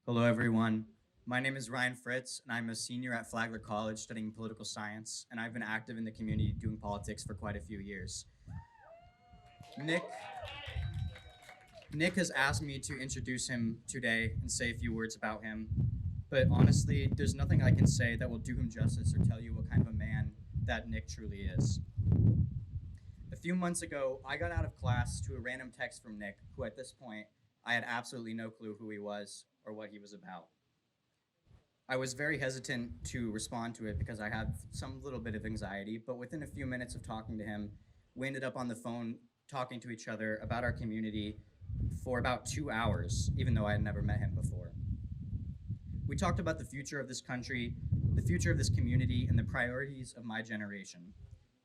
Hello, everyone. My name is Ryan Fritz, and I'm a senior at Flagler College studying political science, and I've been active in the community doing politics for quite a few years. Nick, Nick has asked me to introduce him today and say a few words about him, but honestly, there's nothing I can say that will do him justice or tell you what kind of a man that Nick truly is. A few months ago, I got out of class to a random text from Nick, who at this point, I had absolutely no clue who he was or what he was about. I was very hesitant to respond to it because I had some little bit of anxiety, but within a few minutes of talking to him, we ended up on the phone talking to each other about our community for about 2 hours, even though I had never met him before. We talked about the future of this country, the future of this community, and the priorities of my generation.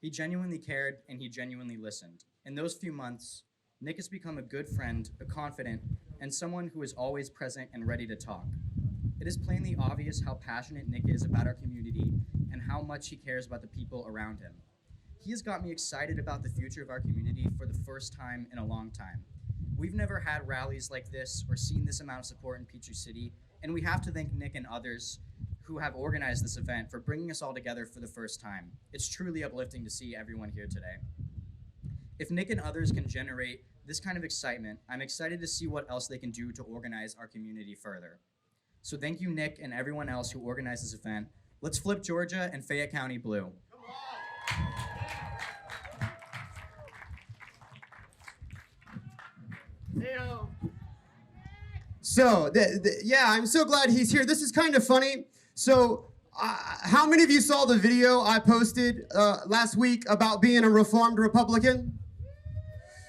He genuinely cared and he genuinely listened. In those few months, Nick has become a good friend, a confidant, and someone who is always present and ready to talk. It is plainly obvious how passionate Nick is about our community and how much he cares about the people around him. He has got me excited about the future of our community for the first time in a long time. We've never had rallies like this or seen this amount of support in Peachtree City, and we have to thank Nick and others who have organized this event for bringing us all together for the first time. It's truly uplifting to see everyone here today. If Nick and others can generate this kind of excitement, I'm excited to see what else they can do to organize our community further. So thank you, Nick, and everyone else who organized this event. Let's flip Georgia and Fayette County blue. Yeah, I'm so glad he's here. This is kind of funny. How many of you saw the video I posted last week about being a reformed Republican?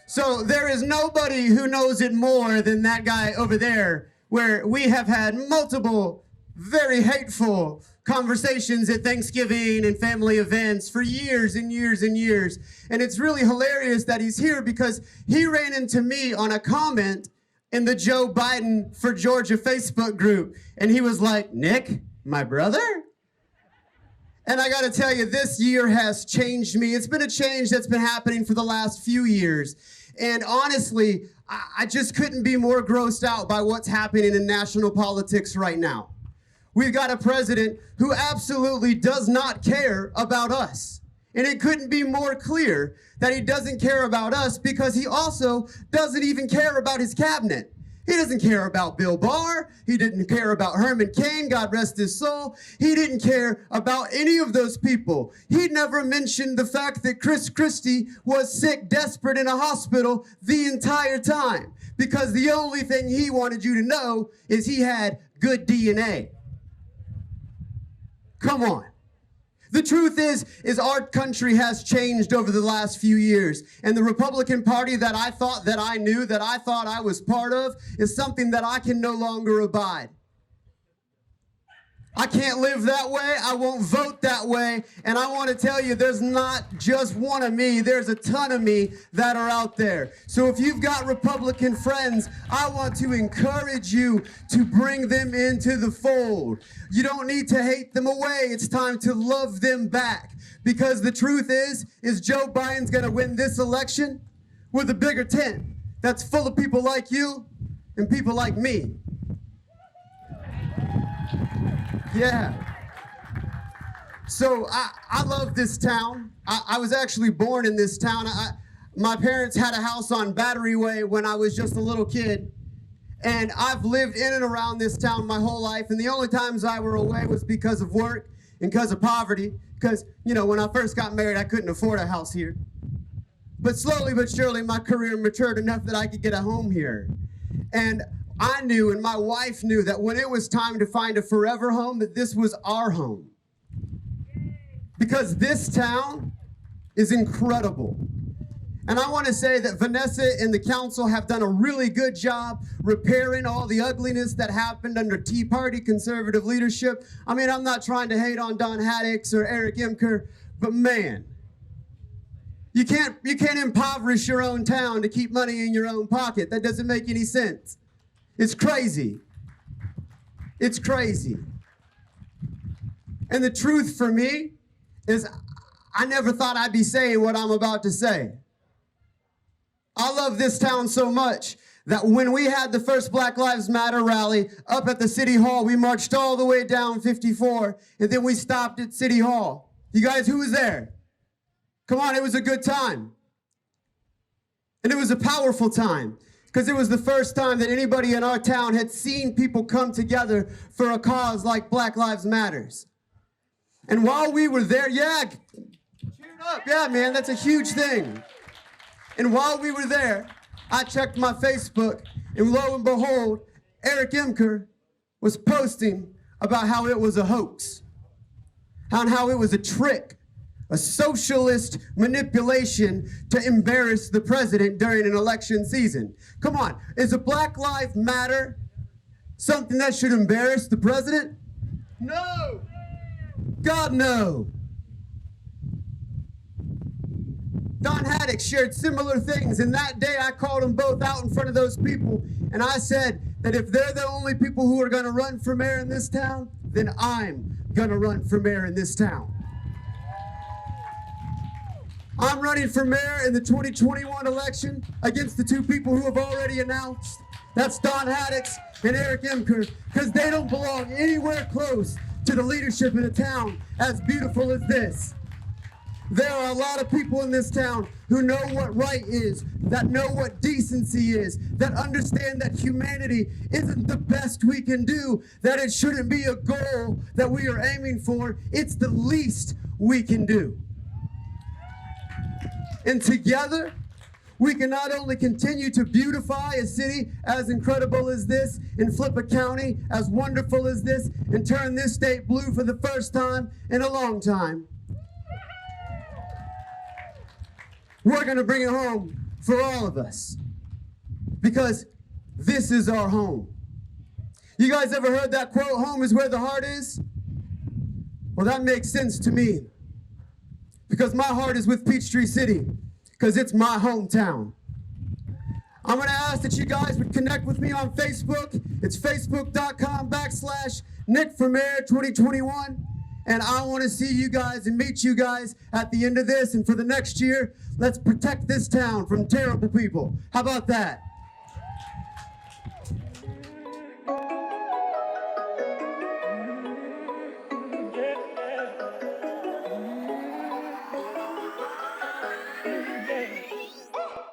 So there is nobody who knows it more than that guy over there, where we have had multiple very hateful conversations at Thanksgiving and family events for years and years and years. And it's really hilarious that he's here because he ran into me on a comment in the Joe Biden for Georgia Facebook group. And he was like, "Nick, my brother?" And I gotta tell you, this year has changed me. It's been a change that's been happening for the last few years. And honestly, I just couldn't be more grossed out by what's happening in national politics right now. We've got a president who absolutely does not care about us. And it couldn't be more clear that he doesn't care about us because he also doesn't even care about his cabinet. He doesn't care about Bill Barr. He didn't care about Herman Cain, God rest his soul. He didn't care about any of those people. He never mentioned the fact that Chris Christie was sick, desperate in a hospital the entire time because the only thing he wanted you to know is he had good DNA. Come on. The truth is our country has changed over the last few years. And the Republican Party that I thought that I knew, that I thought I was part of, is something that I can no longer abide. I can't live that way. I won't vote that way. And I want to tell you, there's not just one of me. There's a ton of me that are out there. So if you've got Republican friends, I want to encourage you to bring them into the fold. You don't need to hate them away. It's time to love them back. Because the truth is Joe Biden's going to win this election with a bigger tent that's full of people like you and people like me. Yeah. So I love this town. I was actually born in this town. My parents had a house on Battery Way when I was just a little kid. And I've lived in and around this town my whole life. And the only times I were away was because of work and because of poverty. Because, you know, when I first got married, I couldn't afford a house here. But slowly but surely, my career matured enough that I could get a home here. And I knew, and my wife knew, that when it was time to find a forever home, that this was our home. Because this town is incredible. And I want to say that Vanessa and the council have done a really good job repairing all the ugliness that happened under Tea Party conservative leadership. I mean, I'm not trying to hate on Don Haddix or Eric Imker, but man, you can't impoverish your own town to keep money in your own pocket. That doesn't make any sense. It's crazy. It's crazy. And the truth for me is I never thought I'd be saying what I'm about to say. I love this town so much that when we had the first Black Lives Matter rally up at the City Hall, we marched all the way down 54, and then we stopped at City Hall. You guys, who was there? Come on, it was a good time. And it was a powerful time, because it was the first time that anybody in our town had seen people come together for a cause like Black Lives Matters. And while we were there, yeah, cheered up, yeah, man, that's a huge thing. And while we were there, I checked my Facebook, and lo and behold, Eric Imker was posting about how it was a hoax, and how it was a trick, a socialist manipulation to embarrass the president during an election season. Come on, is a Black Lives Matter something that should embarrass the president? No! God, no! Don Haddock shared similar things, and that day I called them both out in front of those people, and I said that if they're the only people who are going to run for mayor in this town, then I'm going to run for mayor in this town. I'm running for mayor in the 2021 election against the two people who have already announced. That's Don Haddock and Eric Imker, because they don't belong anywhere close to the leadership in a town as beautiful as this. There are a lot of people in this town who know what right is, that know what decency is, that understand that humanity isn't the best we can do, that it shouldn't be a goal that we are aiming for, it's the least we can do. And together, we can not only continue to beautify a city as incredible as this, and flip a county as wonderful as this, and turn this state blue for the first time in a long time. We're going to bring it home for all of us, because this is our home. You guys ever heard that quote, home is where the heart is? Well, that makes sense to me, because my heart is with Peachtree City, because it's my hometown. I'm going to ask that you guys would connect with me on Facebook. It's facebook.com/NickForMayor2021. And I want to see you guys and meet you guys at the end of this. And for the next year, let's protect this town from terrible people. How about that?